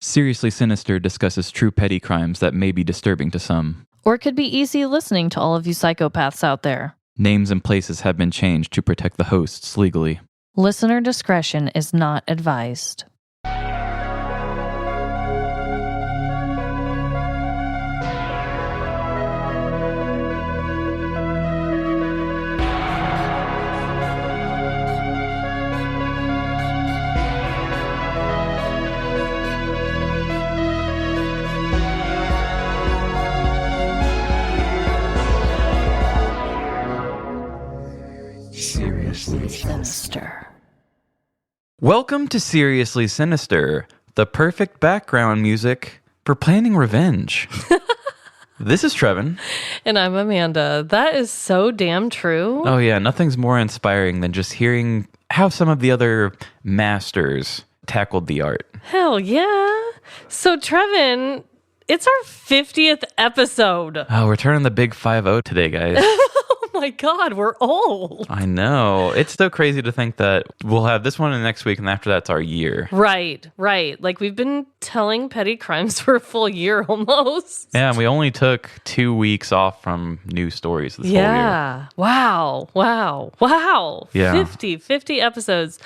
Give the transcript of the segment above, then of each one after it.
Seriously Sinister discusses true petty crimes that may be disturbing to some. Or it could be easy listening to all of you psychopaths out there. Names and places have been changed to protect the hosts legally. Listener discretion is not advised. Seriously Sinister. Welcome to Seriously Sinister, the perfect background music for planning revenge. This is Trevin. And I'm Amanda. That is so damn true. Oh yeah, nothing's more inspiring than just hearing how some of the other masters tackled the art. Hell yeah. So Trevin, it's our 50th episode. Oh, we're turning the big 5-0 today, guys. Oh my God, we're old. I know. It's so crazy to think that we'll have this one next week, and after that's our year. Right. Like we've been telling petty crimes for a full year almost. Yeah, and we only took 2 weeks off from new stories this whole year. Yeah. Wow. Yeah. 50 episodes.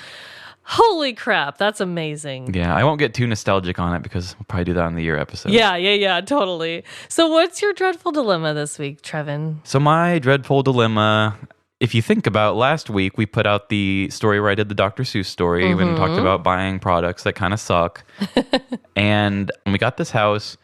Holy crap, that's amazing. Yeah, I won't get too nostalgic on it because we'll probably do that on the year episode. Yeah, totally. So what's your dreadful dilemma this week, Trevin? So my dreadful dilemma, if you think about last week, we put out the story where I did the Dr. Seuss story and talked about buying products that kind of suck. And when we got this house,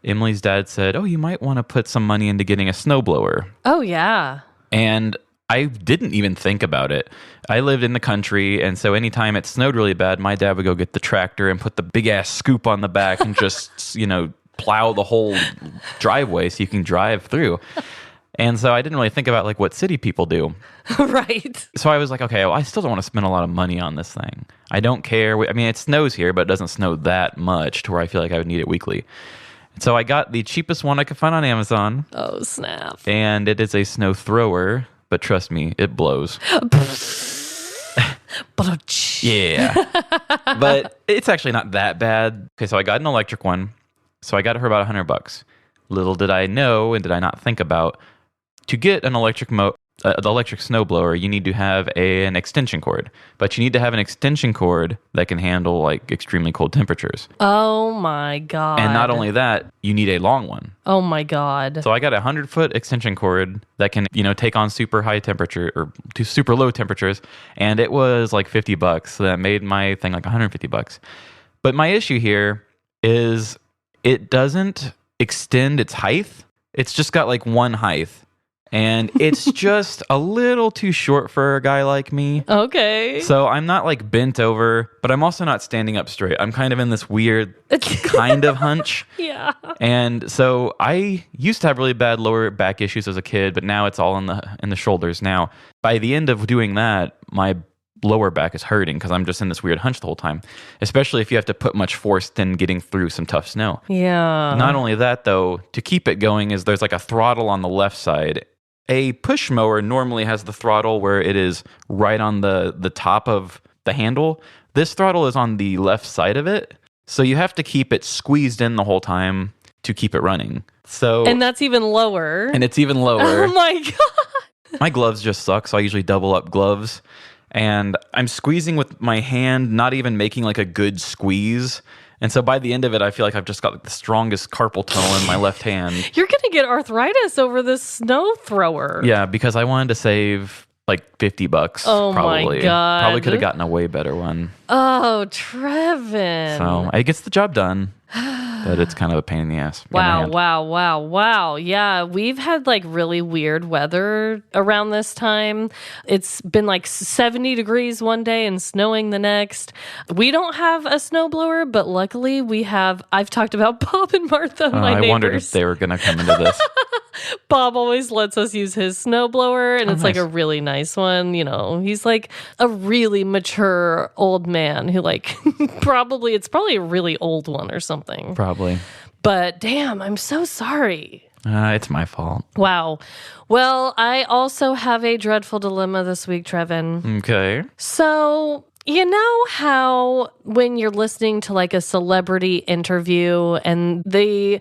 Emily's dad said, oh, you might want to put some money into getting a snowblower. Oh, yeah. And I didn't even think about it. I lived in the country, and so anytime it snowed really bad, my dad would go get the tractor and put the big-ass scoop on the back and just, plow the whole driveway so you can drive through. And so I didn't really think about, what city people do. Right. So I was like, okay, well, I still don't want to spend a lot of money on this thing. I don't care. I mean, it snows here, but it doesn't snow that much to where I feel like I would need it weekly. So I got the cheapest one I could find on Amazon. Oh, snap. And it is a snow thrower. But trust me, it blows. Yeah. But it's actually not that bad. Okay, so I got an electric one. So I got it for about $100. Little did I know and did I not think about, to get an electric the electric snowblower, you need to have an extension cord. But you need to have an extension cord that can handle extremely cold temperatures. Oh my God. And not only that, you need a long one. Oh my God. So I got a 100-foot extension cord that can, take on super high temperature or to super low temperatures. And it was like $50. So that made my thing like $150. But my issue here is it doesn't extend its height. It's just got one height. And it's just a little too short for a guy like me. Okay. So I'm not bent over, but I'm also not standing up straight. I'm kind of in this weird kind of hunch. Yeah. And so I used to have really bad lower back issues as a kid, but now it's all in the shoulders now. By the end of doing that, my lower back is hurting because I'm just in this weird hunch the whole time, especially if you have to put much force in getting through some tough snow. Yeah. Not only that, though, to keep it going is there's a throttle on the left side. A push mower normally has the throttle where it is right on the top of the handle. This throttle is on the left side of it, so you have to keep it squeezed in the whole time to keep it running. And that's even lower. And it's even lower. Oh my God. My gloves just suck, so I usually double up gloves. And I'm squeezing with my hand, not even making a good squeeze. And so by the end of it, I feel like I've just got the strongest carpal tunnel in my left hand. You're going to get arthritis over this snow thrower. Yeah, because I wanted to save $50. Oh probably. My God. Probably could have gotten a way better one. Oh, Trevin. So it gets the job done. But it's kind of a pain in the ass. Wow. Yeah, we've had really weird weather around this time. It's been 70 degrees one day and snowing the next. We don't have a snowblower, but luckily I've talked about Bob and Martha, my neighbors. I wondered if they were going to come into this. Bob always lets us use his snowblower, and it's nice. a really nice one. He's a really mature old man who it's probably a really old one or something. Probably. But damn, I'm so sorry. It's my fault. Wow. Well, I also have a dreadful dilemma this week, Trevin. Okay. So You know how when you're listening to like a celebrity interview and they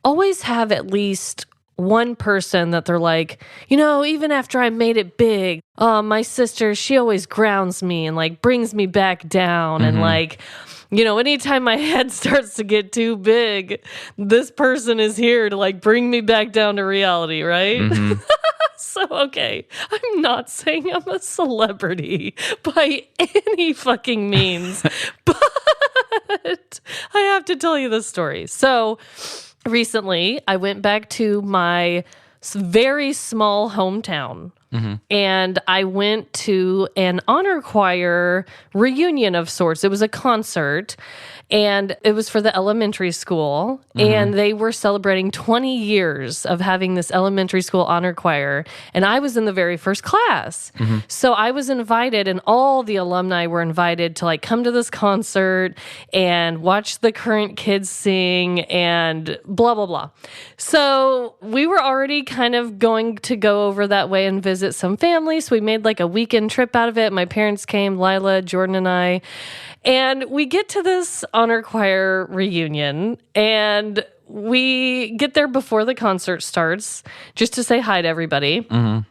always have at least one person that they're like, even after I made it big, my sister, she always grounds me and like brings me back down. And like, anytime my head starts to get too big, this person is here to like bring me back down to reality, right? So, okay, I'm not saying I'm a celebrity by any fucking means, but I have to tell you this story. So, recently, I went back to my very small hometown. And I went to an honor choir reunion of sorts. It was a concert, and it was for the elementary school. And they were celebrating 20 years of having this elementary school honor choir. And I was in the very first class. So I was invited, and all the alumni were invited to like come to this concert and watch the current kids sing and blah, blah, blah. So we were already kind of going to go over that way and visit some family. So we made like a weekend trip out of it. My parents came, Lila, Jordan, and I. And we get to this honor choir reunion, and we get there before the concert starts just to say hi to everybody. And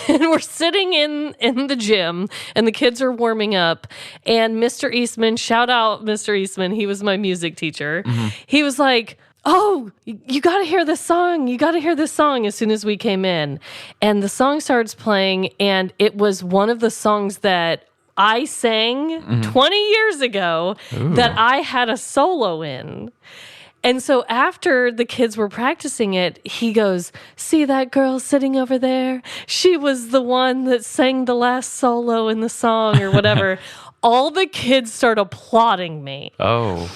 we're sitting in the gym, and the kids are warming up. And Mr. Eastman, shout out Mr. Eastman, he was my music teacher. He was like, oh, you got to hear this song. You got to hear this song as soon as we came in. And the song starts playing, and it was one of the songs that I sang 20 years ago that I had a solo in. And so after the kids were practicing it, he goes, see that girl sitting over there? She was the one that sang the last solo in the song or whatever. All the kids start applauding me. Oh.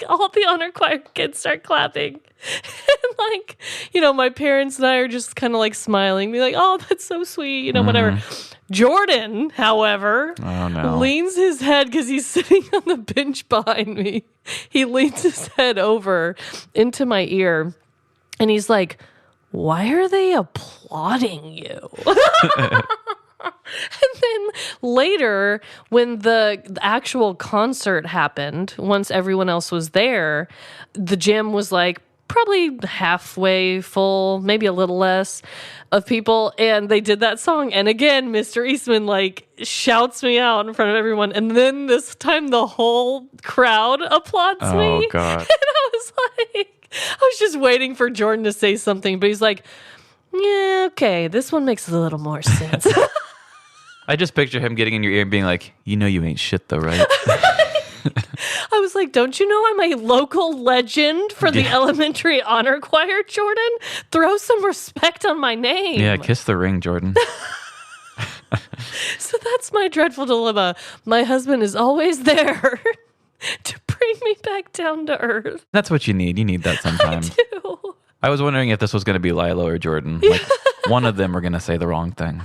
All the honor choir kids start clapping. And my parents and I are just kind of like smiling, be like, oh, that's so sweet, whatever. Jordan, however, leans his head because he's sitting on the bench behind me. He leans his head over into my ear and he's like, why are they applauding you? And then later, when the actual concert happened, once everyone else was there, the gym was like probably halfway full, maybe a little less of people. And they did that song. And again, Mr. Eastman like shouts me out in front of everyone. And then this time the whole crowd applauds me. Oh, God. And I was just waiting for Jordan to say something. But he's like, yeah, okay, this one makes a little more sense. I just picture him getting in your ear and being like, you ain't shit though, right? I was like, don't you know I'm a local legend for the elementary honor choir, Jordan? Throw some respect on my name. Yeah, kiss the ring, Jordan. So that's my dreadful dilemma. My husband is always there to bring me back down to earth. That's what you need. You need that sometime. I do. I was wondering if this was going to be Lilo or Jordan. Like, one of them were going to say the wrong thing.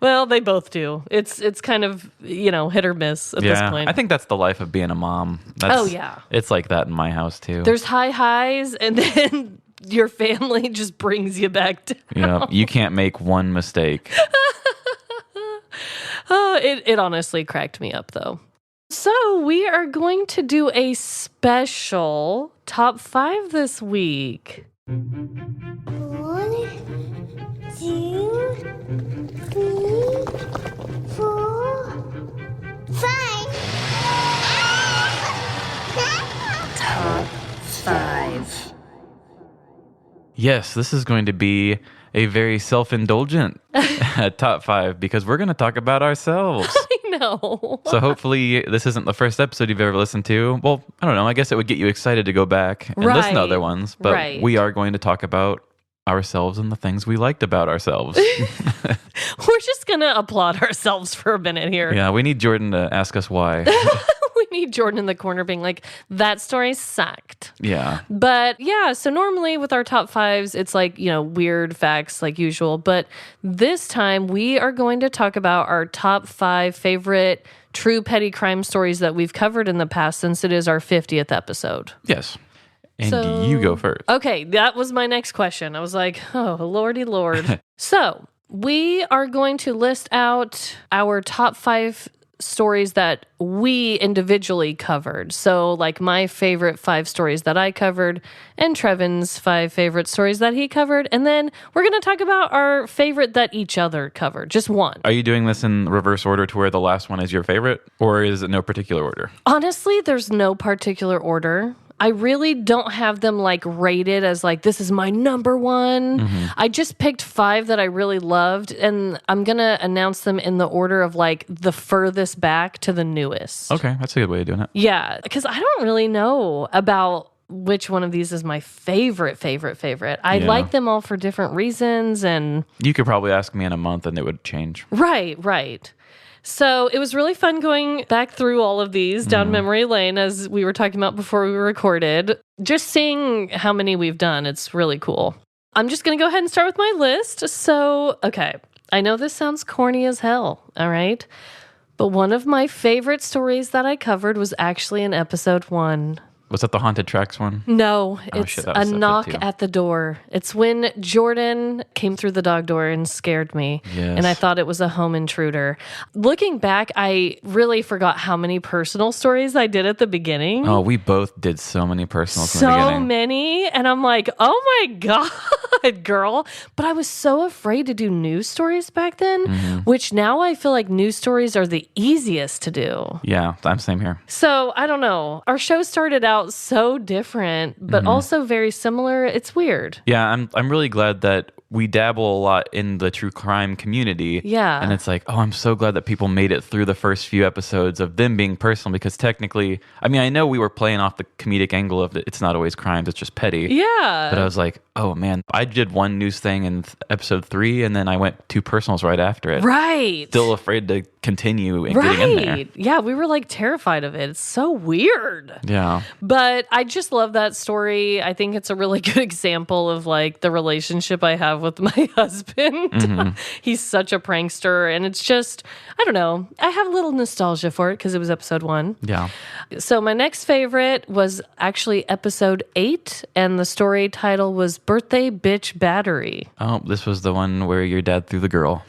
Well, they both do. It's kind of, hit or miss at this point. I think that's the life of being a mom. It's like that in my house too. There's high highs, and then your family just brings you back down. You can't make one mistake. It honestly cracked me up, though. So we are going to do a special top 5 this week. 1, 2, 3, 4, 5. Top 5. Yes, this is going to be a very self-indulgent top 5 because we're going to talk about ourselves. I know. So hopefully this isn't the first episode you've ever listened to. Well, I don't know. I guess it would get you excited to go back and listen to other ones. But we are going to talk about ourselves and the things we liked about ourselves. We're just going to applaud ourselves for a minute here. Yeah, we need Jordan to ask us why. We need Jordan in the corner being like, that story sucked. Yeah. But yeah, so normally with our top 5s, it's like, weird facts like usual. But this time we are going to talk about our top 5 favorite true petty crime stories that we've covered in the past since it is our 50th episode. Yes. And you go first. Okay, that was my next question. I was like, oh, lordy lord. So We are going to list out our top 5 stories that we individually covered. So, like my favorite 5 stories that I covered, and Trevin's 5 favorite stories that he covered. And then we're going to talk about our favorite that each other covered. Just one. Are you doing this in reverse order to where the last one is your favorite? Or is it no particular order? Honestly, there's no particular order. I really don't have them like rated as like, this is my number one. Mm-hmm. I just picked 5 that I really loved, and I'm going to announce them in the order of like the furthest back to the newest. Okay, that's a good way of doing it. Yeah, because I don't really know about which one of these is my favorite. I like them all for different reasons. And you could probably ask me in a month and it would change. Right. So it was really fun going back through all of these down memory lane, as we were talking about before we recorded. Just seeing how many we've done, it's really cool. I'm just going to go ahead and start with my list. So, okay, I know this sounds corny as hell, all right? But one of my favorite stories that I covered was actually in episode 1. Was that the Haunted Tracks one? No, Oh, it's shit, that a was so good knock too. at the door. It's when Jordan came through the dog door and scared me. Yes. And I thought it was a home intruder. Looking back, I really forgot how many personal stories I did at the beginning. Oh, we both did so many personals in the So beginning. many. And I'm like, oh my God, girl. But I was so afraid to do news stories back then, which now I feel like news stories are the easiest to do. Yeah, I'm same here. So I don't know. Our show started out so different, but also very similar. It's weird. Yeah, I'm really glad that we dabble a lot in the true crime community. Yeah. And it's like, oh, I'm so glad that people made it through the first few episodes of them being personal, because technically, I mean, I know we were playing off the comedic angle of it's not always crimes, it's just petty. Yeah. But I was like, oh man, I did one news thing in episode 3, and then I went 2 personals right after it. Right. Still afraid to continue and getting in there. Right. Yeah, we were like terrified of it. It's so weird. Yeah. But I just love that story. I think it's a really good example of like the relationship I have with my husband. He's such a prankster, and it's just, I don't know. I have a little nostalgia for it because it was episode 1. Yeah. So my next favorite was actually episode 8, and the story title was Birthday Bitch Battery. Oh, this was the one where your dad threw the girl.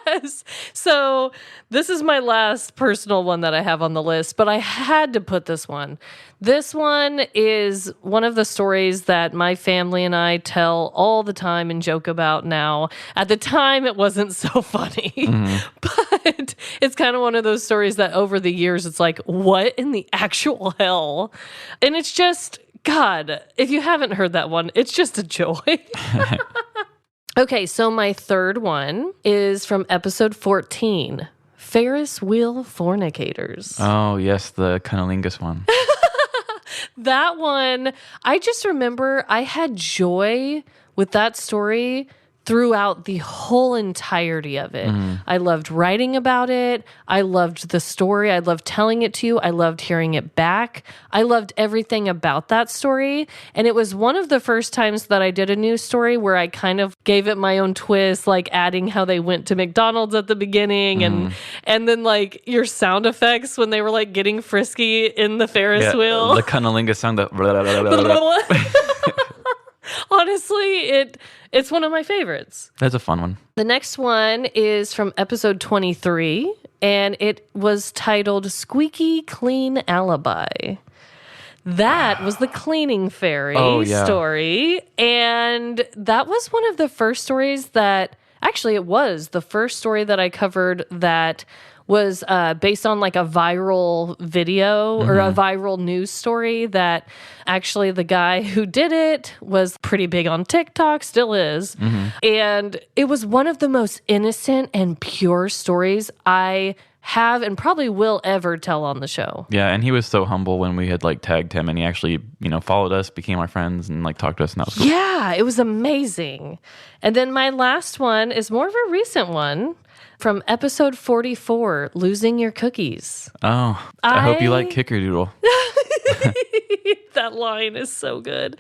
Yes. So this is my last personal one that I have on the list, but I had to put this one. This one is one of the stories that my family and I tell all the time and joke about now. At the time, it wasn't so funny, but it's kind of one of those stories that over the years, it's like, what in the actual hell? And it's just, God, if you haven't heard that one, it's just a joy. Okay, so my third one is from episode 14, Ferris Wheel Fornicators. Oh, yes, the cunnilingus one. That one, I just remember I had joy with that story throughout the whole entirety of it. I loved writing about it. I loved the story. I loved telling it to you. I loved hearing it back. I loved everything about that story. And it was one of the first times that I did a news story where I kind of gave it my own twist, like adding how they went to McDonald's at the beginning and then like your sound effects when they were like getting frisky in the Ferris wheel. The cunnilingus sound. Honestly, it's one of my favorites. That's a fun one. The next one is from episode 23, and it was titled Squeaky Clean Alibi. That was the cleaning fairy story, and that was one of the first stories that, actually it was the first story that I covered that was based on like a viral video or a viral news story that actually the guy who did it was pretty big on TikTok, still is. And it was one of the most innocent and pure stories I have and probably will ever tell on the show. Yeah, and he was so humble when we had like tagged him, and he actually, followed us, became our friends, and like talked to us, and that was cool. Yeah, it was amazing. And then my last one is more of a recent one. From episode 44, Losing Your Cookies. Oh, I hope you like Kickerdoodle. That line is so good.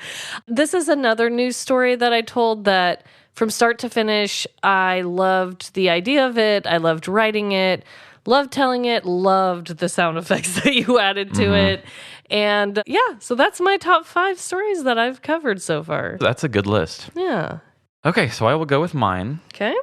This is another news story that I told that from start to finish, I loved the idea of it. I loved writing it, loved telling it, loved the sound effects that you added to it. And yeah, so that's my top 5 stories that I've covered so far. That's a good list. Yeah. Okay, so I will go with mine. Okay.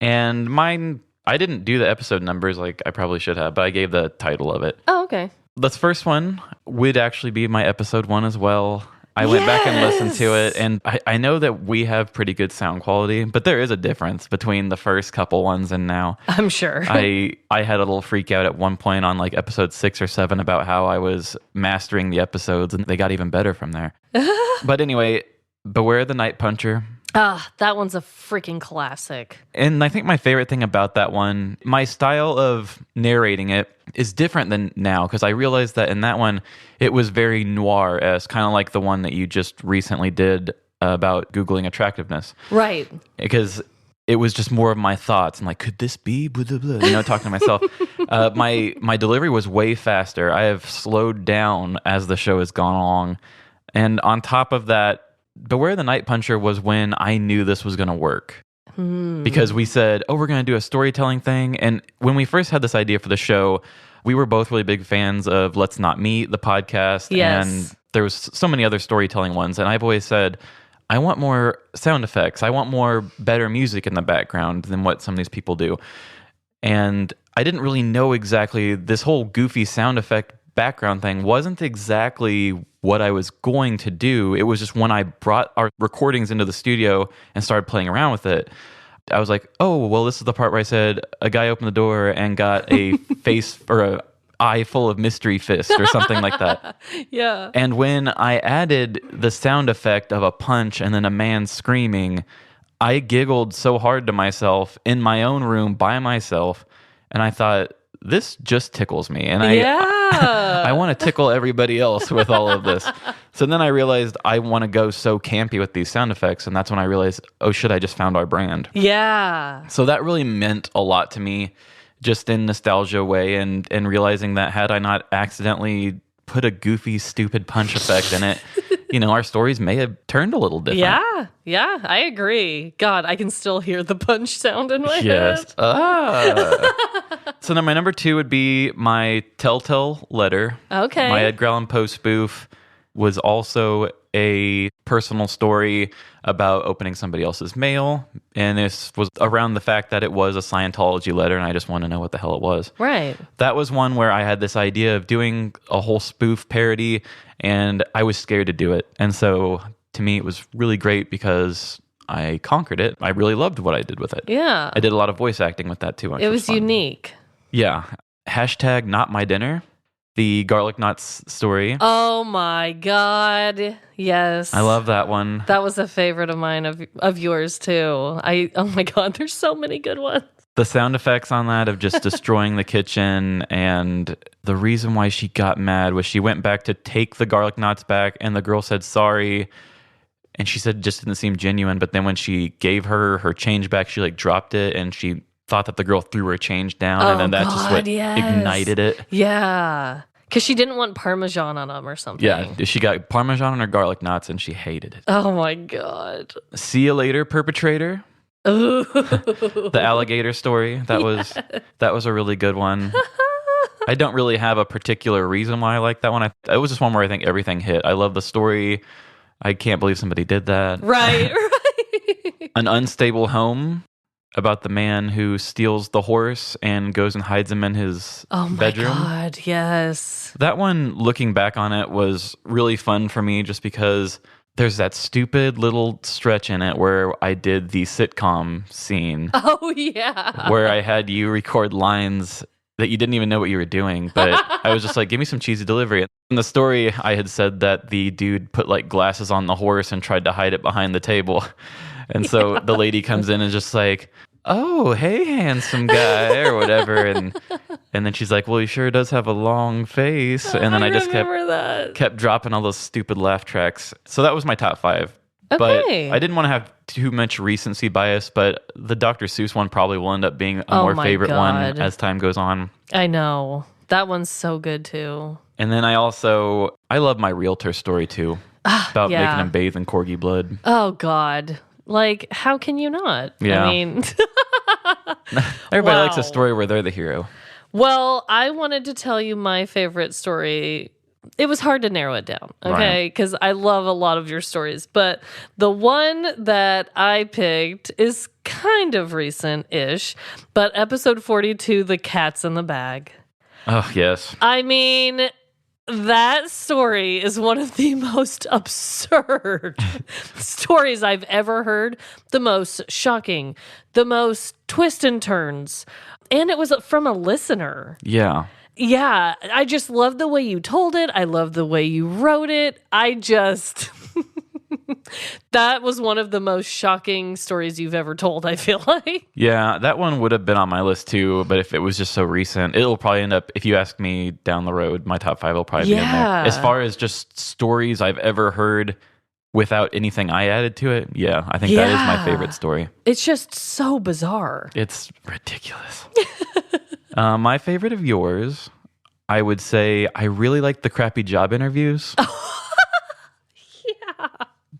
And mine, I didn't do the episode numbers like I probably should have, but I gave the title of it. Oh, okay. This first one would actually be my episode 1 as well. I went back and listened to it, and I know that we have pretty good sound quality, but there is a difference between the first couple ones and now. I'm sure. I had a little freak out at one point on like episode 6 or 7 about how I was mastering the episodes, and they got even better from there. But anyway, Beware the Night Puncher. That one's a freaking classic. And I think my favorite thing about that one, my style of narrating it is different than now, because I realized that in that one, it was very noir-esque, kind of like the one that you just recently did about Googling attractiveness. Right. Because it was just more of my thoughts and like, could this be blah, blah, blah, talking to myself. My delivery was way faster. I have slowed down as the show has gone along. And on top of that, Beware the Night Puncher was when I knew this was going to work. Because we said, we're going to do a storytelling thing. And when we first had this idea for the show, we were both really big fans of Let's Not Meet, the podcast. Yes. And there was so many other storytelling ones. And I've always said, I want more sound effects. I want more better music in the background than what some of these people do. And I didn't really know exactly this whole goofy sound effect background thing wasn't exactly what I was going to do. It was just when I brought our recordings into the studio and started playing around with it, I was like, this is the part where I said a guy opened the door and got a face or a eye full of mystery fist or something like that. Yeah. And when I added the sound effect of a punch and then a man screaming, I giggled so hard to myself in my own room by myself, and I thought, this just tickles me. And I want to tickle everybody else with all of this. So then I realized I want to go so campy with these sound effects. And that's when I realized, oh shit, I just found our brand. Yeah. So that really meant a lot to me, just in nostalgia way, and realizing that had I not accidentally put a goofy, stupid punch effect in it, our stories may have turned a little different. Yeah, I agree. God, I can still hear the punch sound in my Yes. head. So then my number 2 would be my Telltale Letter. Okay. My Edgar Allan Poe spoof was also a personal story about opening somebody else's mail. And this was around the fact that it was a Scientology letter, and I just wanted to know what the hell it was. Right. That was one where I had this idea of doing a whole spoof parody, and I was scared to do it. And so to me, it was really great because I conquered it. I really loved what I did with it. Yeah. I did a lot of voice acting with that too. It was fun. unique. Yeah. Hashtag not my dinner. The garlic knots story. Oh my God. Yes. I love that one. That was a favorite of mine, of yours too. Oh my God, there's so many good ones. The sound effects on that of just destroying the kitchen, and the reason why she got mad was she went back to take the garlic knots back, and the girl said sorry, and she said it just didn't seem genuine. But then when she gave her change back, she like dropped it, and she thought that the girl threw her change down, and then that's just what ignited it. Yeah. Because she didn't want Parmesan on them or something. Yeah, she got Parmesan on her garlic knots, and she hated it. Oh my God. See you later, perpetrator. Ooh. The alligator story. That was a really good one. I don't really have a particular reason why I like that one. It was just one where I think everything hit. I love the story. I can't believe somebody did that. Right. An Unstable Home, about the man who steals the horse and goes and hides him in his bedroom. Oh my God, yes. That one, looking back on it, was really fun for me just because there's that stupid little stretch in it where I did the sitcom scene. Oh, yeah. Where I had you record lines that you didn't even know what you were doing, but I was just like, give me some cheesy delivery. In the story, I had said that the dude put like glasses on the horse and tried to hide it behind the table. And so the lady comes in and just like, oh, hey, handsome guy, or whatever. And then she's like, well, he sure does have a long face. And then I just kept dropping all those stupid laugh tracks. So that was my top 5. Okay. But I didn't want to have too much recency bias, but the Dr. Seuss one probably will end up being a more favorite one as time goes on. I know. That one's so good too. And then I love my realtor story too. About making him bathe in corgi blood. Oh, God. Like, how can you not? Yeah. I mean, everybody likes a story where they're the hero. Well, I wanted to tell you my favorite story it was hard to narrow it down, okay? Because I love a lot of your stories. But the one that I picked is kind of recent-ish, but episode 42, The Cat's in the Bag. Oh, yes. I mean, that story is one of the most absurd stories I've ever heard. The most shocking, the most twists and turns. And it was from a listener. Yeah. Yeah, I just love the way you told it. I love the way you wrote it. That was one of the most shocking stories you've ever told, I feel like. Yeah, that one would have been on my list too, but if it was just so recent, it'll probably end up, if you ask me down the road, my top 5 will probably be in there. As far as just stories I've ever heard without anything I added to it, yeah, I think that is my favorite story. It's just so bizarre. It's ridiculous. My favorite of yours, I would say I really like the crappy job interviews. Yeah.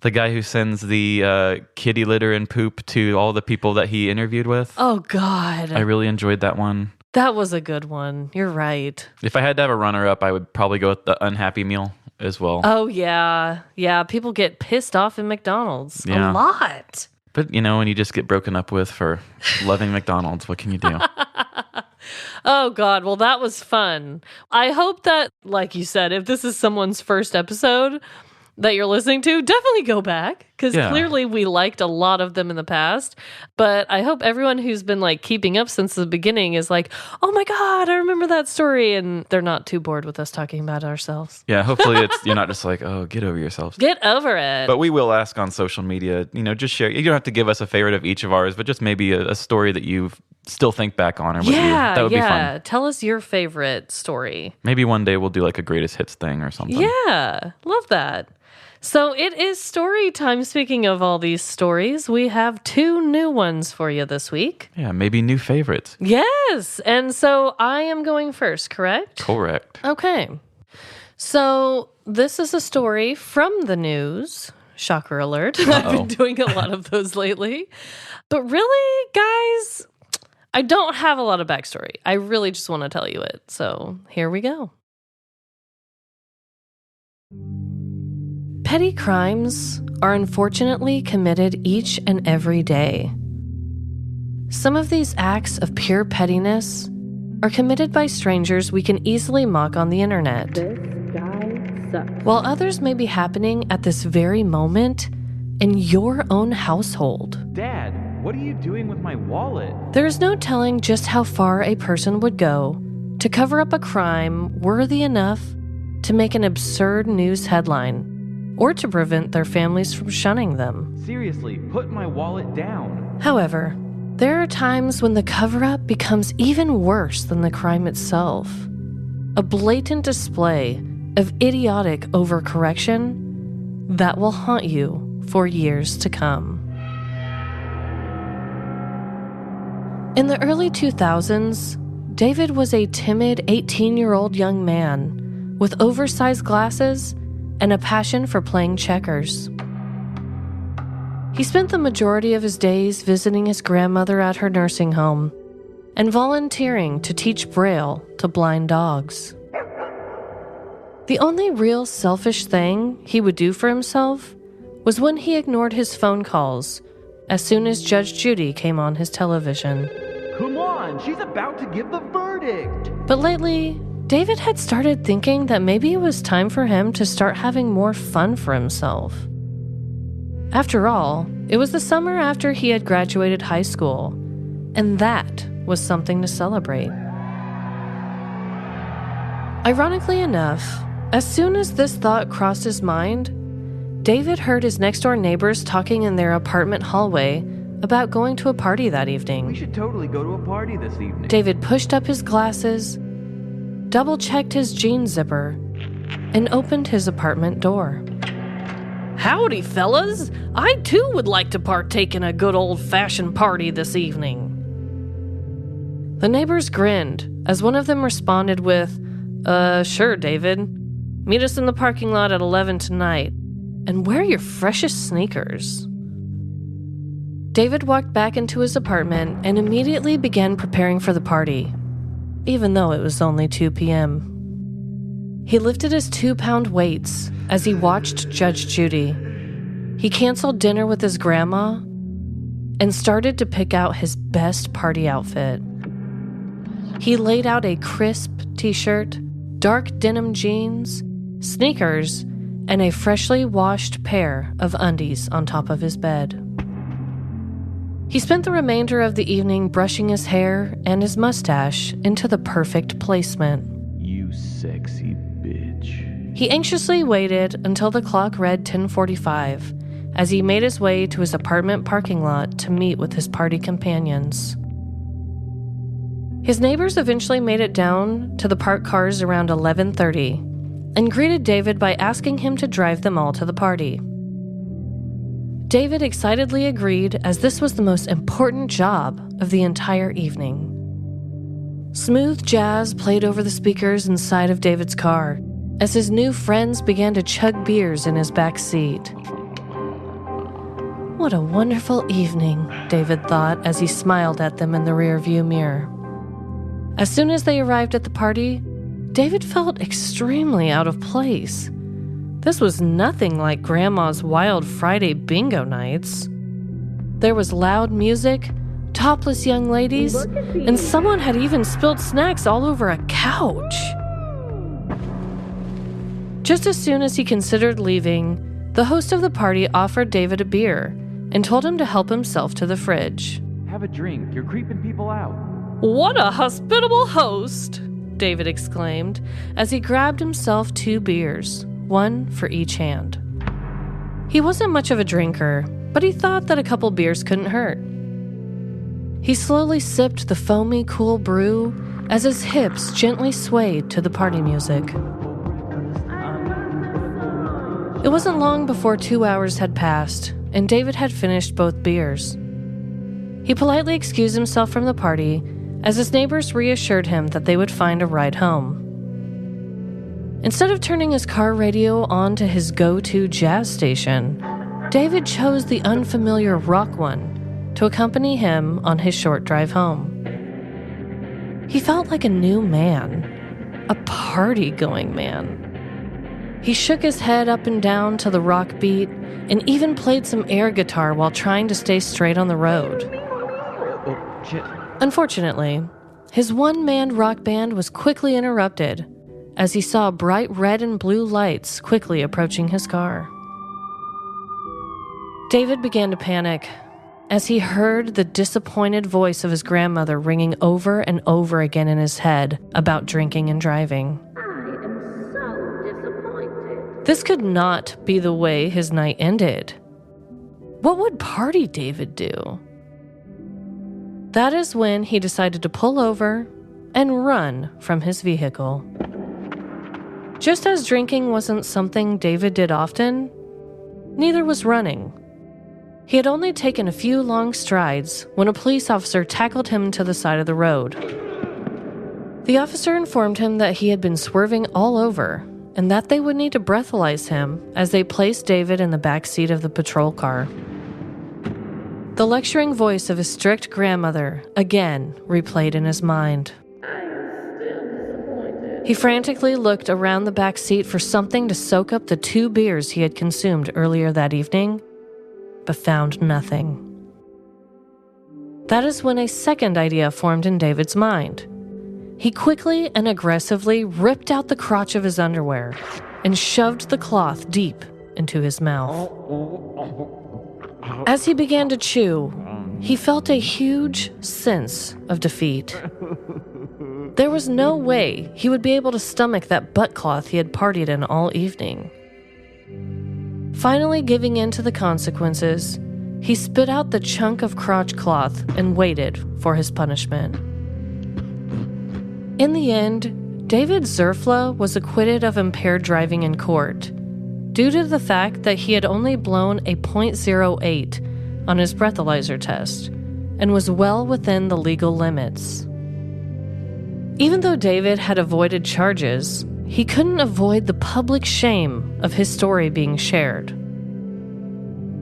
The guy who sends the kitty litter and poop to all the people that he interviewed with. Oh, God. I really enjoyed that one. That was a good one. You're right. If I had to have a runner-up, I would probably go with the unhappy meal as well. Oh, yeah. Yeah, people get pissed off in McDonald's. Yeah. A lot. But, when you just get broken up with for loving McDonald's, what can you do? Oh, God. Well, that was fun. I hope that, like you said, if this is someone's first episode that you're listening to, definitely go back, because clearly we liked a lot of them in the past. But I hope everyone who's been keeping up since the beginning is like, oh my God, I remember that story, and they're not too bored with us talking about ourselves. Yeah, hopefully you're not just like, oh, get over yourselves. Get over it. But we will ask on social media, just share. You don't have to give us a favorite of each of ours, but just maybe a story that you still think back on, or what that would be fun. Tell us your favorite story. Maybe one day we'll do a greatest hits thing or something. Yeah, love that. So it is story time. Speaking of all these stories, we have 2 new ones for you this week. Yeah, maybe new favorites. Yes. And so I am going first, correct? Correct. Okay. So this is a story from the news. Shocker alert. I've been doing a lot of those lately. But really, guys, I don't have a lot of backstory. I really just want to tell you it. So here we go. Petty crimes are unfortunately committed each and every day. Some of these acts of pure pettiness are committed by strangers we can easily mock on the internet. This guy sucks. While others may be happening at this very moment in your own household. Dad, what are you doing with my wallet? There is no telling just how far a person would go to cover up a crime worthy enough to make an absurd news headline, or to prevent their families from shunning them. Seriously, put my wallet down. However, there are times when the cover-up becomes even worse than the crime itself. A blatant display of idiotic overcorrection that will haunt you for years to come. In the early 2000s, David was a timid 18-year-old young man with oversized glasses and a passion for playing checkers. He spent the majority of his days visiting his grandmother at her nursing home and volunteering to teach Braille to blind dogs. The only real selfish thing he would do for himself was when he ignored his phone calls as soon as Judge Judy came on his television. Come on, she's about to give the verdict. But lately, David had started thinking that maybe it was time for him to start having more fun for himself. After all, it was the summer after he had graduated high school, and that was something to celebrate. Ironically enough, as soon as this thought crossed his mind, David heard his next-door neighbors talking in their apartment hallway about going to a party that evening. We should totally go to a party this evening. David pushed up his glasses, double-checked his jean zipper, and opened his apartment door. Howdy, fellas! I too would like to partake in a good old-fashioned party this evening. The neighbors grinned as one of them responded with, sure, David. Meet us in the parking lot at 11 tonight, and wear your freshest sneakers. David walked back into his apartment and immediately began preparing for the party, even though it was only 2 p.m. He lifted his 2-pound weights as he watched Judge Judy. He canceled dinner with his grandma and started to pick out his best party outfit. He laid out a crisp t-shirt, dark denim jeans, sneakers, and a freshly washed pair of undies on top of his bed. He spent the remainder of the evening brushing his hair and his mustache into the perfect placement. You sexy bitch. He anxiously waited until the clock read 10:45 as he made his way to his apartment parking lot to meet with his party companions. His neighbors eventually made it down to the parked cars around 11:30 and greeted David by asking him to drive them all to the party. David excitedly agreed as this was the most important job of the entire evening. Smooth jazz played over the speakers inside of David's car as his new friends began to chug beers in his back seat. What a wonderful evening, David thought as he smiled at them in the rearview mirror. As soon as they arrived at the party, David felt extremely out of place. This was nothing like Grandma's Wild Friday bingo nights. There was loud music, topless young ladies, and someone had even spilled snacks all over a couch. Just as soon as he considered leaving, the host of the party offered David a beer and told him to help himself to the fridge. Have a drink. You're creeping people out. "What a hospitable host!" David exclaimed as he grabbed himself 2 beers, one for each hand. He wasn't much of a drinker, but he thought that a couple beers couldn't hurt. He slowly sipped the foamy, cool brew as his hips gently swayed to the party music. It wasn't long before 2 hours had passed, and David had finished both beers. He politely excused himself from the party as his neighbors reassured him that they would find a ride home. Instead of turning his car radio on to his go-to jazz station, David chose the unfamiliar rock one to accompany him on his short drive home. He felt like a new man, a party-going man. He shook his head up and down to the rock beat and even played some air guitar while trying to stay straight on the road. Oh, shit. Unfortunately, his one-man rock band was quickly interrupted as he saw bright red and blue lights quickly approaching his car. David began to panic as he heard the disappointed voice of his grandmother ringing over and over again in his head about drinking and driving. This could not be the way his night ended. What would Party David do? That is when he decided to pull over and run from his vehicle. Just as drinking wasn't something David did often, neither was running. He had only taken a few long strides when a police officer tackled him to the side of the road. The officer informed him that he had been swerving all over and that they would need to breathalyze him as they placed David in the back seat of the patrol car. The lecturing voice of his strict grandmother again replayed in his mind. He frantically looked around the back seat for something to soak up the 2 beers he had consumed earlier that evening, but found nothing. That is when a second idea formed in David's mind. He quickly and aggressively ripped out the crotch of his underwear and shoved the cloth deep into his mouth. As he began to chew, he felt a huge sense of defeat. There was no way he would be able to stomach that butt cloth he had partied in all evening. Finally giving in to the consequences, he spit out the chunk of crotch cloth and waited for his punishment. In the end, David Zerfla was acquitted of impaired driving in court due to the fact that he had only blown a .08 on his breathalyzer test and was well within the legal limits. Even though David had avoided charges, he couldn't avoid the public shame of his story being shared.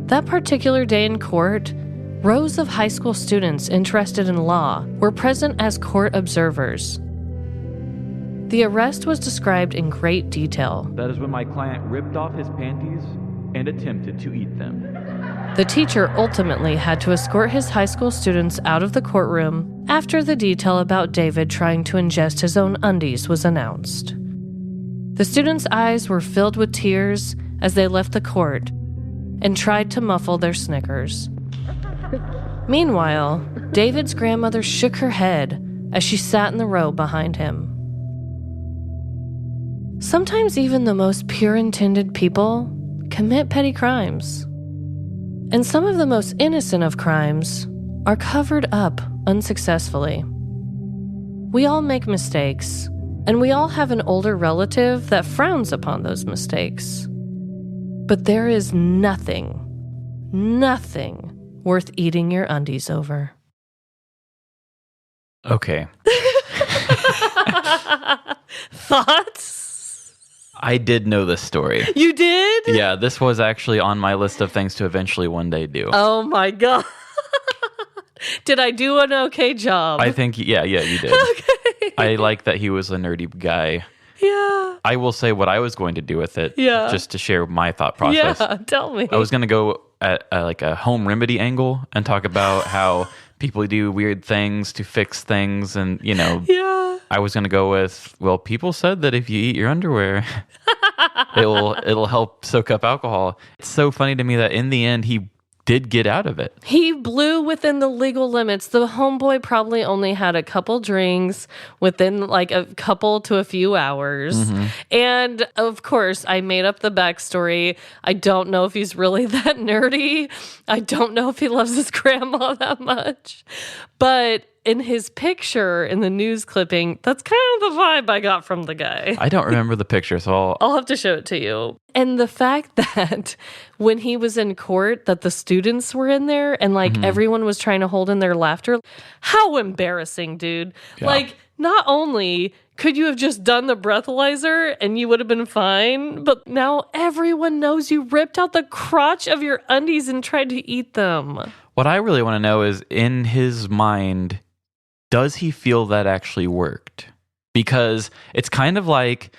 That particular day in court, rows of high school students interested in law were present as court observers. The arrest was described in great detail. That is when my client ripped off his panties and attempted to eat them. The teacher ultimately had to escort his high school students out of the courtroom after the detail about David trying to ingest his own undies was announced. The students' eyes were filled with tears as they left the court and tried to muffle their snickers. Meanwhile, David's grandmother shook her head as she sat in the row behind him. Sometimes even the most pure-intended people commit petty crimes. And some of the most innocent of crimes are covered up unsuccessfully. We all make mistakes, and we all have an older relative that frowns upon those mistakes. But there is nothing worth eating your undies over. Okay. Thoughts? I did know this story. You did? Yeah, this was actually on my list of things to eventually one day do. Oh my God. Did I do an okay job? I think, yeah, you did. Okay. I like that he was a nerdy guy. Yeah. I will say what I was going to do with it, Yeah. just to share my thought process. Yeah, tell me. I was going to go at like a home remedy angle and talk about how people do weird things to fix things, and Yeah. I was going to go with, well, people said that if you eat your underwear, it'll help soak up alcohol. It's so funny to me that in the end he did get out of it. He blew within the legal limits. The homeboy probably only had a couple drinks within like a couple to a few hours. Mm-hmm. And of course, I made up the backstory. I don't know if he's really that nerdy. I don't know if he loves his grandma that much. But in his picture in the news clipping, that's kind of the vibe I got from the guy. I don't remember the picture, so I'll have to show it to you. And the fact that when he was in court, that the students were in there and like everyone was trying to hold in their laughter. How embarrassing, dude. Yeah. Like, not only could you have just done the breathalyzer and you would have been fine, but now everyone knows you ripped out the crotch of your undies and tried to eat them. what I really want to know is, in his mind, does he feel that actually worked? Because it's kind of like,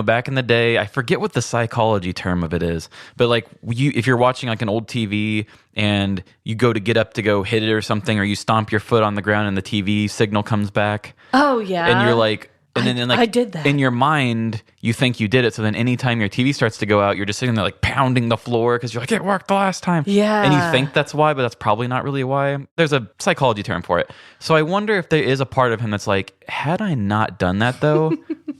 back in the day, I forget what the psychology term of it is, but like if you're watching like an old TV and you go to get up to go hit it or something, or you stomp your foot on the ground and the TV signal comes back. Oh, yeah. And you're like, and then like I did that. in your mind, you think you did it. So then anytime your TV starts to go out, you're just sitting there like pounding the floor because you're like, it worked the last time. Yeah. And you think that's why, but that's probably not really why. There's a psychology term for it. So I wonder if there is a part of him that's like, had I not done that though,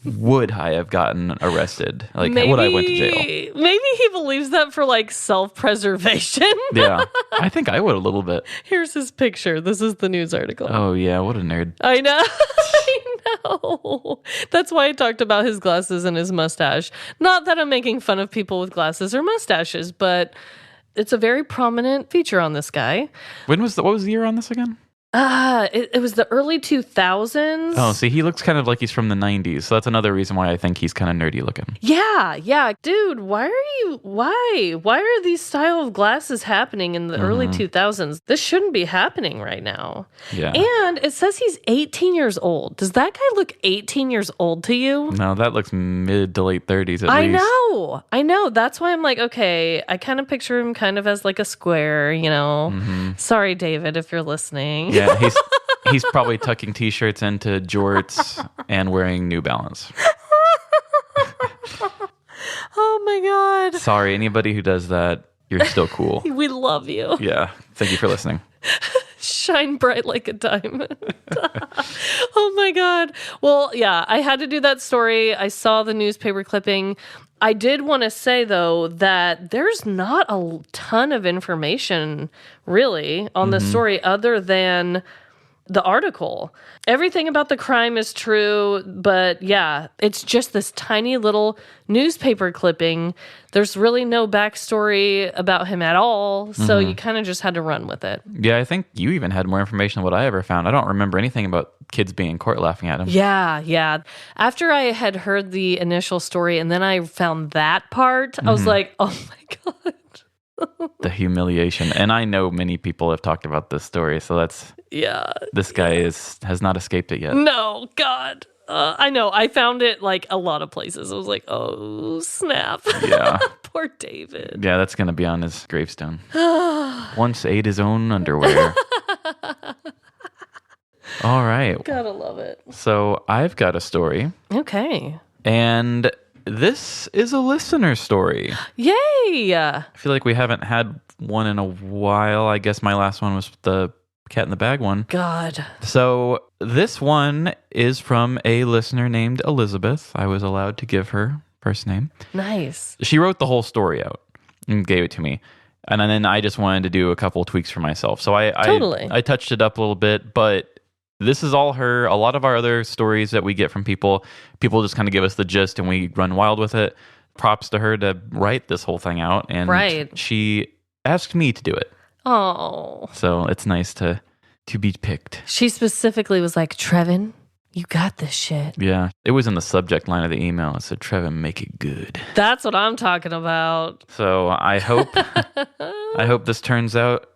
would I have gotten arrested? Like, would I went to jail? Maybe he believes that for like self-preservation. Yeah. I think I would a little bit. Here's his picture. This is the news article. Oh yeah, what a nerd. I know. I know. That's why I talked about his glasses and his mustache. Not that I'm making fun of people with glasses or mustaches, but it's a very prominent feature on this guy. What was the year on this again? It was the early 2000s. Oh, see, he looks kind of like he's from the 90s. So that's another reason why I think he's kind of nerdy looking. Yeah. Dude, why are these style of glasses happening in the early 2000s? This shouldn't be happening right now. Yeah. And it says he's 18 years old. Does that guy look 18 years old to you? No, that looks mid to late 30s at least. I know. That's why I'm like, okay, I kind of picture him kind of as like a square, Sorry, David, if you're listening. Yeah, he's probably tucking t-shirts into jorts and wearing New Balance. Oh my God. Sorry, anybody who does that, you're still cool. We love you. Yeah, thank you for listening. Shine bright like a diamond. Oh my God. Well, yeah, I had to do that story. I saw the newspaper clipping. I did want to say, though, that there's not a ton of information, really, on the story other than the article. Everything about the crime is true, but yeah, it's just this tiny little newspaper clipping. There's really no backstory about him at all, so you kind of just had to run with it. Yeah, I think you even had more information than what I ever found. I don't remember anything about kids being in court laughing at him. Yeah. After I had heard the initial story and then I found that part, I was like, oh my God. The humiliation. And I know many people have talked about this story, so that's... Yeah. This guy has not escaped it yet. No, God. I know. I found it like a lot of places. I was like, oh, snap. Yeah. Poor David. Yeah, that's going to be on his gravestone. Once ate his own underwear. All right. Gotta love it. So I've got a story, Okay. and this is a listener story. Yay. I feel like we haven't had one in a while. I guess my last one was the cat in the bag one. God. So this one is from a listener named Elizabeth. I was allowed to give her first name. Nice. She wrote the whole story out and gave it to me. And then I just wanted to do a couple tweaks for myself. So Totally. I touched it up a little bit, but this is all her. A lot of our other stories that we get from people just kind of give us the gist and we run wild with it. Props to her to write this whole thing out. And Right. she asked me to do it. Oh. So it's nice to be picked. She specifically was like, Trevin, you got this shit. Yeah. It was in the subject line of the email. It said, Trevin, make it good. That's what I'm talking about. So I hope this turns out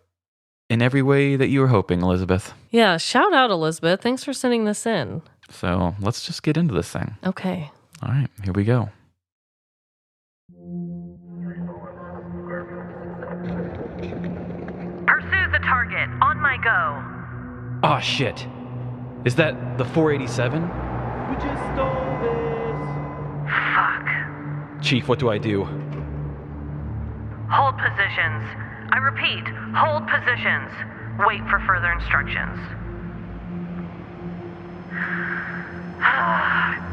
in every way that you were hoping, Elizabeth. Yeah, shout out, Elizabeth. Thanks for sending this in. So let's just get into this thing. Okay. All right, here we go. Pursue the target. On my go. Oh, shit. Is that the 487? We just stole this. Fuck. Chief, what do I do? Hold positions. I repeat, hold positions. Wait for further instructions.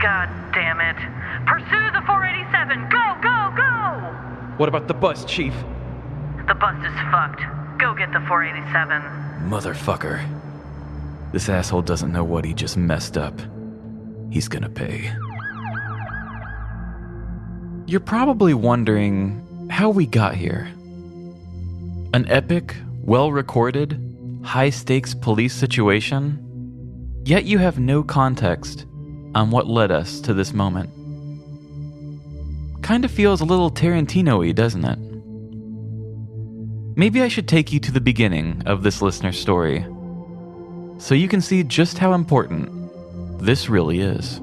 God damn it. Pursue the 487. Go, go, go! What about the bus, Chief? The bus is fucked. Go get the 487. Motherfucker. This asshole doesn't know what he just messed up. He's gonna pay. You're probably wondering how we got here. An epic, well-recorded, high-stakes police situation, yet you have no context on what led us to this moment. Kind of feels a little Tarantino-y, doesn't it? Maybe I should take you to the beginning of this listener's story, so you can see just how important this really is.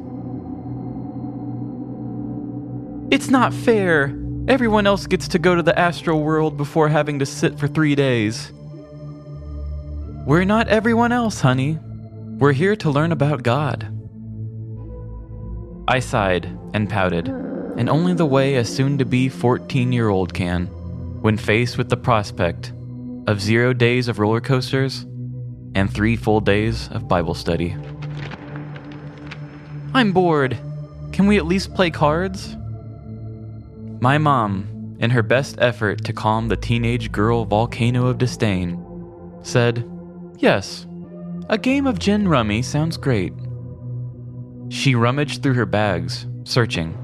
It's not fair. Everyone else gets to go to the Astro world before having to sit for 3 days. We're not everyone else, honey. We're here to learn about God. I sighed and pouted, in only the way a soon-to-be 14-year-old can, when faced with the prospect of 0 days of roller coasters and 3 full days of Bible study. I'm bored. Can we at least play cards? My mom, in her best effort to calm the teenage girl volcano of disdain, said, "Yes, a game of gin rummy sounds great." She rummaged through her bags, searching,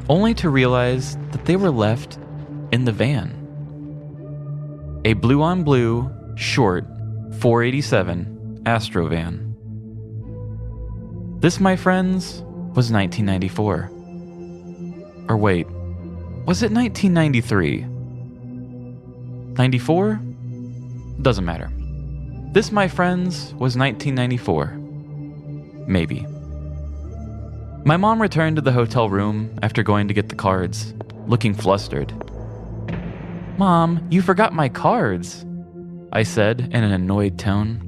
only to realize that they were left in the van. A blue-on-blue, short, 487 Astro van. This, my friends, was 1994. Or wait, was it 1993? 94? Doesn't matter. This, my friends, was 1994. Maybe. My mom returned to the hotel room after going to get the cards, looking flustered. "Mom, you forgot my cards," I said in an annoyed tone.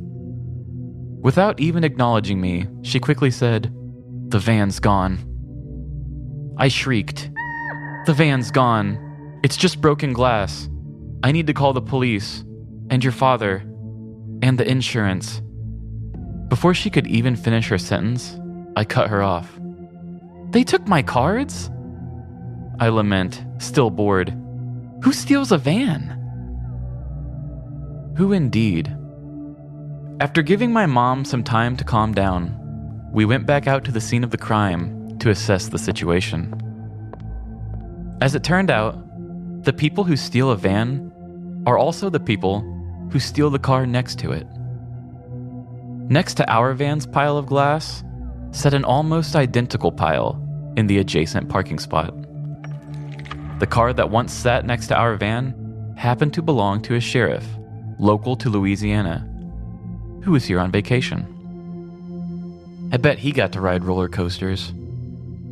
Without even acknowledging me, she quickly said, "The van's gone." I shrieked. "The van's gone. It's just broken glass. I need to call the police, and your father, and the insurance." Before she could even finish her sentence, I cut her off. "They took my cards?" I lament, still bored. Who steals a van? Who indeed? After giving my mom some time to calm down, we went back out to the scene of the crime to assess the situation. As it turned out, the people who steal a van are also the people who steal the car next to it. Next to our van's pile of glass sat an almost identical pile in the adjacent parking spot. The car that once sat next to our van happened to belong to a sheriff local to Louisiana who was here on vacation. I bet he got to ride roller coasters,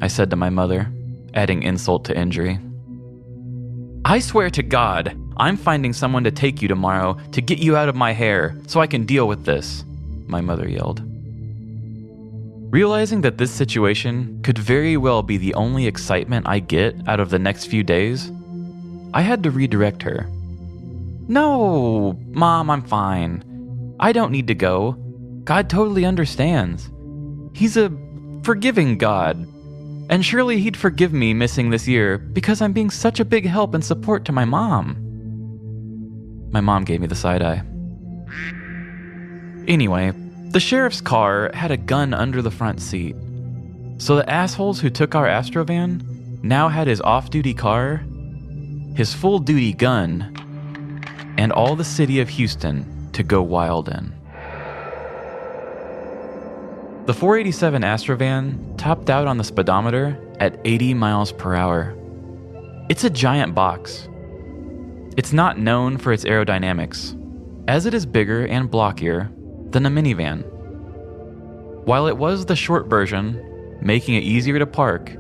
I said to my mother, adding insult to injury. I swear to God, I'm finding someone to take you tomorrow to get you out of my hair so I can deal with this, my mother yelled. Realizing that this situation could very well be the only excitement I get out of the next few days, I had to redirect her. No, Mom, I'm fine. I don't need to go. God totally understands. He's a forgiving God. And surely he'd forgive me missing this year because I'm being such a big help and support to my mom. My mom gave me the side eye. Anyway, the sheriff's car had a gun under the front seat. So the assholes who took our Astro van now had his off-duty car, his full-duty gun, and all the city of Houston to go wild in. The 487 Astro van topped out on the speedometer at 80 miles per hour. It's a giant box. It's not known for its aerodynamics, as it is bigger and blockier than a minivan. While it was the short version, making it easier to park,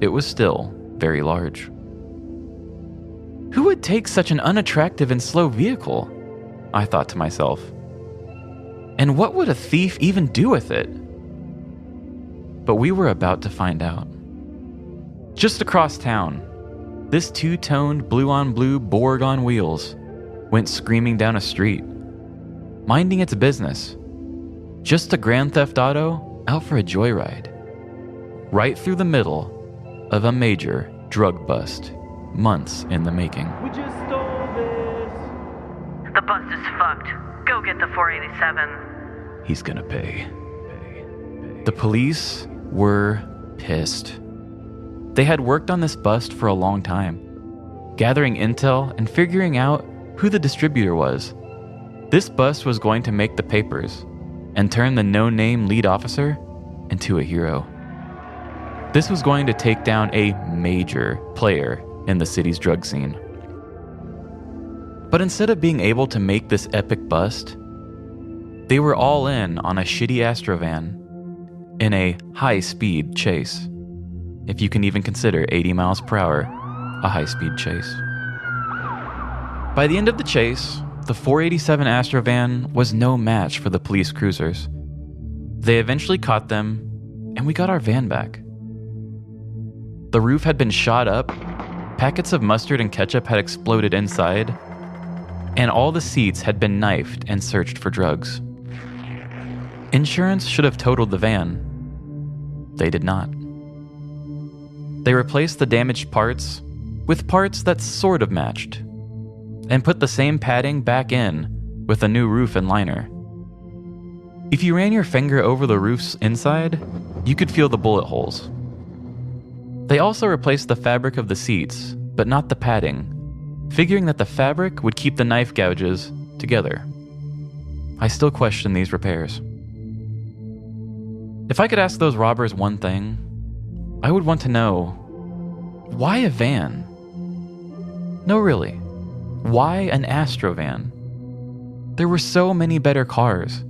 it was still very large. Who would take such an unattractive and slow vehicle? I thought to myself. And what would a thief even do with it? But we were about to find out. Just across town, this two-toned blue-on-blue Borg on wheels went screaming down a street, minding its business. Just a Grand Theft Auto out for a joyride. Right through the middle of a major drug bust, months in the making. We just stole this. The bus is fucked. Go get the 487. He's gonna pay. The police were pissed. They had worked on this bust for a long time, gathering intel and figuring out who the distributor was. This bust was going to make the papers and turn the no-name lead officer into a hero. This was going to take down a major player in the city's drug scene. But instead of being able to make this epic bust, they were all in on a shitty Astro van in a high-speed chase. If you can even consider 80 miles per hour a high-speed chase. By the end of the chase, the 487 Astro van was no match for the police cruisers. They eventually caught them, and we got our van back. The roof had been shot up, packets of mustard and ketchup had exploded inside, and all the seats had been knifed and searched for drugs. Insurance should have totaled the van. They did not. They replaced the damaged parts with parts that sort of matched, and put the same padding back in with a new roof and liner. If you ran your finger over the roof's inside, you could feel the bullet holes. They also replaced the fabric of the seats, but not the padding, figuring that the fabric would keep the knife gouges together. I still question these repairs. If I could ask those robbers one thing, I would want to know, why a van? No, really. Why an Astro van? There were so many better cars.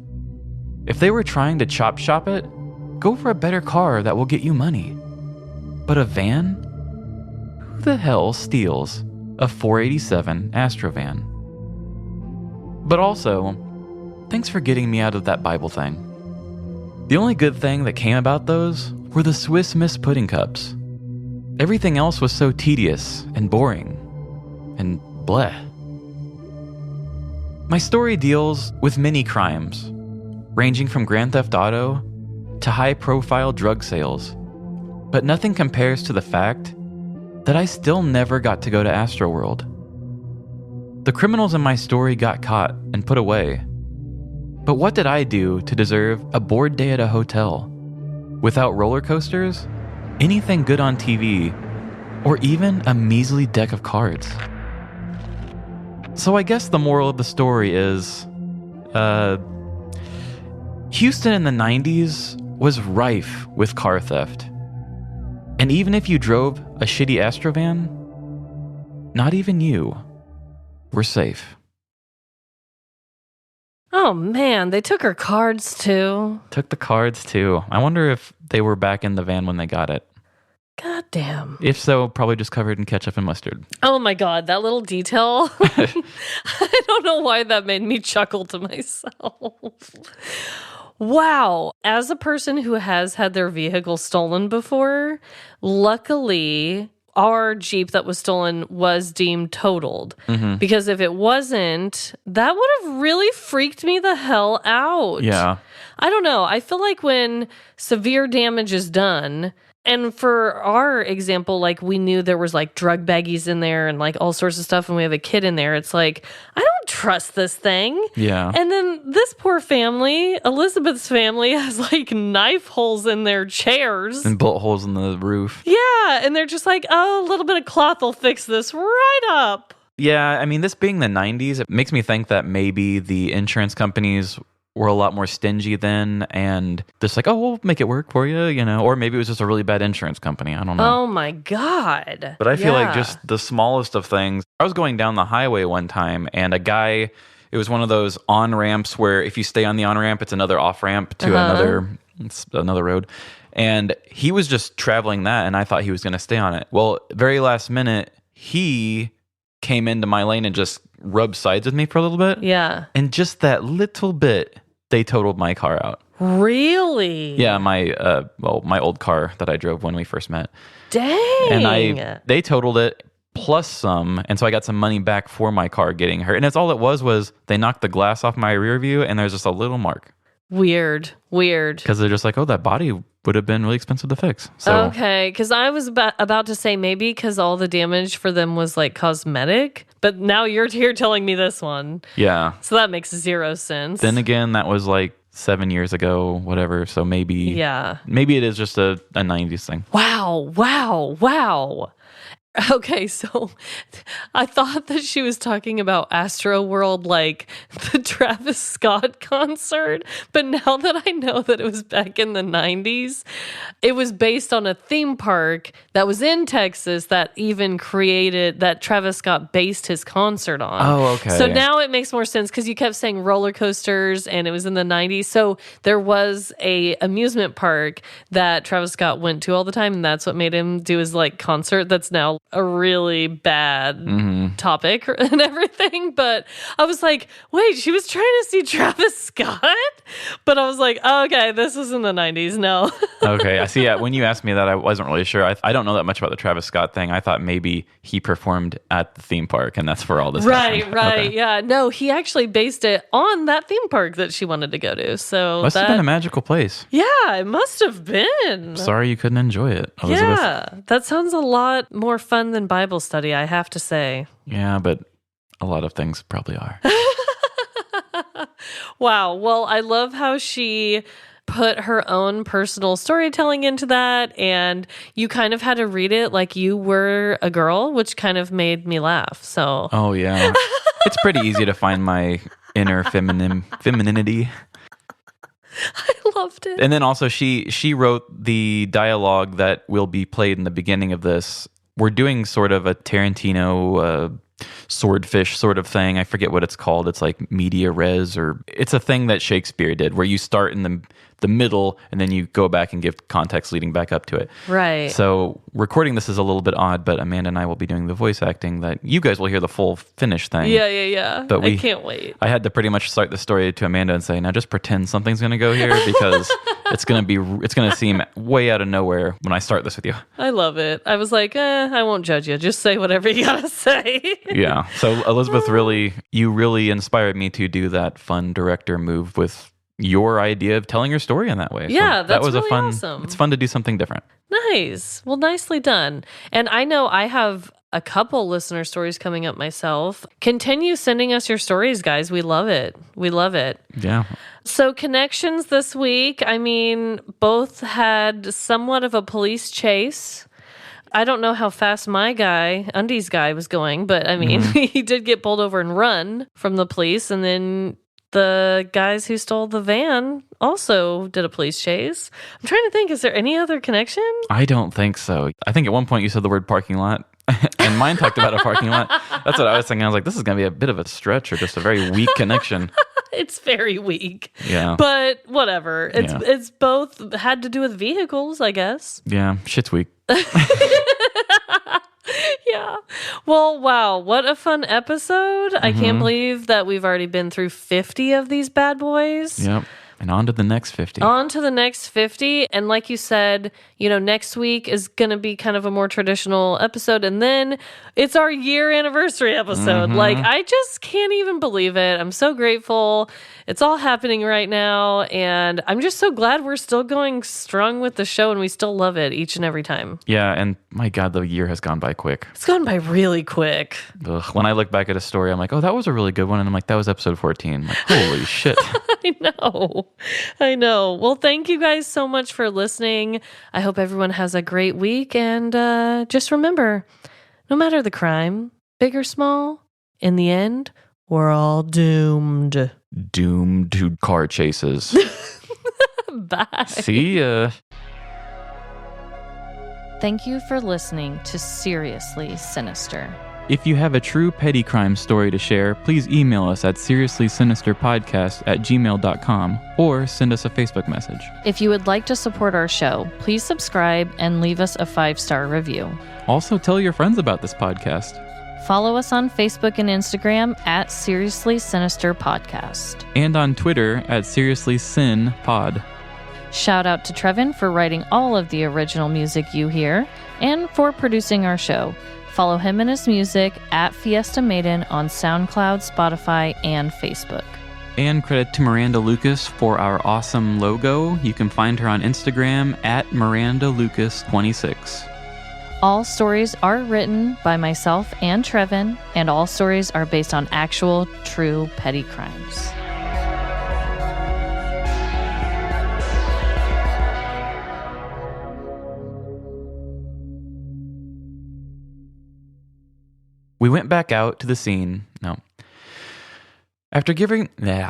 If they were trying to chop shop it, go for a better car that will get you money. But a van? Who the hell steals a 487 Astro van? But also, thanks for getting me out of that Bible thing. The only good thing that came about those were the Swiss Miss pudding cups. Everything else was so tedious and boring and bleh. My story deals with many crimes, ranging from Grand Theft Auto to high-profile drug sales, but nothing compares to the fact that I still never got to go to Astroworld. The criminals in my story got caught and put away. But what did I do to deserve a bored day at a hotel? Without roller coasters, anything good on TV, or even a measly deck of cards? So I guess the moral of the story is, Houston in the 90s was rife with car theft. And even if you drove a shitty Astro van, not even you were safe. Oh, man. They took her cards, too. Took the cards, too. I wonder if they were back in the van when they got it. God damn. If so, probably just covered in ketchup and mustard. Oh, my God. That little detail. I don't know why that made me chuckle to myself. Wow. As a person who has had their vehicle stolen before, luckily our Jeep that was stolen was deemed totaled. Because if it wasn't, that would have really freaked me the hell out. Yeah. I don't know. I feel like when severe damage is done, and for our example, like we knew there was like drug baggies in there and like all sorts of stuff, and we have a kid in there. It's like, I don't trust this thing. Yeah. And then this poor family, Elizabeth's family, has like knife holes in their chairs. And bullet holes in the roof. Yeah. And they're just like, oh, a little bit of cloth will fix this right up. Yeah, I mean, this being the 90s, it makes me think that maybe the insurance companies were a lot more stingy then and just like, oh, we'll make it work for you, you know, or maybe it was just a really bad insurance company. I don't know. Oh my God. But I feel like Yeah. just the smallest of things. I was going down the highway one time and a guy, it was one of those on ramps where if you stay on the on ramp, it's another off ramp to another road. And he was just traveling that and I thought he was going to stay on it. Well, very last minute, he came into my lane and just rubbed sides with me for a little bit. Yeah. And just that little bit, they totaled my car out. Really? Yeah, my old car that I drove when we first met. Dang. And they totaled it plus some, and so I got some money back for my car getting hurt. And that's all it was they knocked the glass off my rear view, and there's just a little mark. Weird. Because they're just like, oh, that body would have been really expensive to fix. So Okay, because I was about to say maybe because all the damage for them was like cosmetic, but now you're here telling me this one. yeah. So that makes zero sense. Then again, that was like 7 years ago, whatever. So maybe it is just a 90s thing. Wow. Okay, so I thought that she was talking about Astro World, like the Travis Scott concert, but now that I know that it was back in the 90s, it was based on a theme park that was in Texas that Travis Scott based his concert on. Oh, okay. So now it makes more sense because you kept saying roller coasters and it was in the 90s. So there was a amusement park that Travis Scott went to all the time, and that's what made him do his like concert that's now a really bad topic and everything. But I was like, wait, she was trying to see Travis Scott? But I was like, oh, okay, this was in the 90s. No. Okay, I see. Yeah, when you asked me that, I wasn't really sure. I don't know that much about the Travis Scott thing. I thought maybe he performed at the theme park, and that's where all this happened. Right. Okay. Yeah. No, he actually based it on that theme park that she wanted to go to. So Must have been a magical place. Yeah, it must have been. Sorry you couldn't enjoy it, Elizabeth. Yeah, that sounds a lot more fun than Bible study, I have to say. Yeah, but a lot of things probably are. Wow. Well, I love how she put her own personal storytelling into that, and you kind of had to read it like you were a girl, which kind of made me laugh. So, Oh, yeah. It's pretty easy to find my inner femininity. I loved it. And then also she wrote the dialogue that will be played in the beginning of this. We're doing sort of a Tarantino swordfish sort of thing. I forget what it's called. It's like media res, or it's a thing that Shakespeare did where you start in the middle and then you go back and give context leading back up to it. Right. So recording this is a little bit odd, but Amanda and I will be doing the voice acting that you guys will hear the full finished thing. Yeah. But I can't wait. I had to pretty much start the story to Amanda and say, now just pretend something's going to go here because it's going to seem way out of nowhere when I start this with you. I love it. I was like, I won't judge you. Just say whatever you gotta say. Yeah. So Elizabeth, you really inspired me to do that fun director move with your idea of telling your story in that way. Yeah, so that's was really a fun. awesome. It's fun to do something different. Nice. Well, nicely done. And I know I have a couple listener stories coming up myself. Continue sending us your stories, guys. We love it. Yeah. So connections this week, I mean, both had somewhat of a police chase. I don't know how fast my guy, Undies guy, was going, but I mean, he did get pulled over and run from the police. And then the guys who stole the van also did a police chase. I'm trying to think, is there any other connection? I don't think so. I think at one point you said the word parking lot. And mine talked about a parking lot. That's what I was thinking. I was like, this is going to be a bit of a stretch or just a very weak connection. It's very weak. Yeah. But whatever. Yeah. It's both had to do with vehicles, I guess. Yeah, shit's weak. Yeah. Well, wow. What a fun episode. I can't believe that we've already been through 50 of these bad boys. Yep. And on to the next 50. On to the next 50. And like you said, next week is going to be kind of a more traditional episode. And then it's our year anniversary episode. Like, I just can't even believe it. I'm so grateful. It's all happening right now. And I'm just so glad we're still going strong with the show and we still love it each and every time. Yeah, and my God, the year has gone by quick. It's gone by really quick. Ugh. When I look back at a story, I'm like, oh, that was a really good one. And I'm like, that was episode 14. I'm like, holy shit. I know. Well, thank you guys so much for listening. I hope everyone has a great week. And just remember, no matter the crime, big or small, in the end, we're all doomed. Doomed to car chases. Bye. See ya. Thank you for listening to Seriously Sinister. If you have a true petty crime story to share, please email us at seriouslysinisterpodcast@gmail.com or send us a Facebook message. If you would like to support our show, please subscribe and leave us a 5-star review. Also, tell your friends about this podcast. Follow us on Facebook and Instagram at Seriously Sinister Podcast. And on Twitter at SeriouslySinPod. Shout out to Trevin for writing all of the original music you hear and for producing our show. Follow him and his music at Fiesta Maiden on SoundCloud, Spotify, and Facebook. And credit to Miranda Lucas for our awesome logo. You can find her on Instagram at MirandaLucas26. All stories are written by myself and Trevin, and all stories are based on actual, true petty crimes. We went back out to the scene. No. After giving my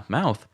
mouth.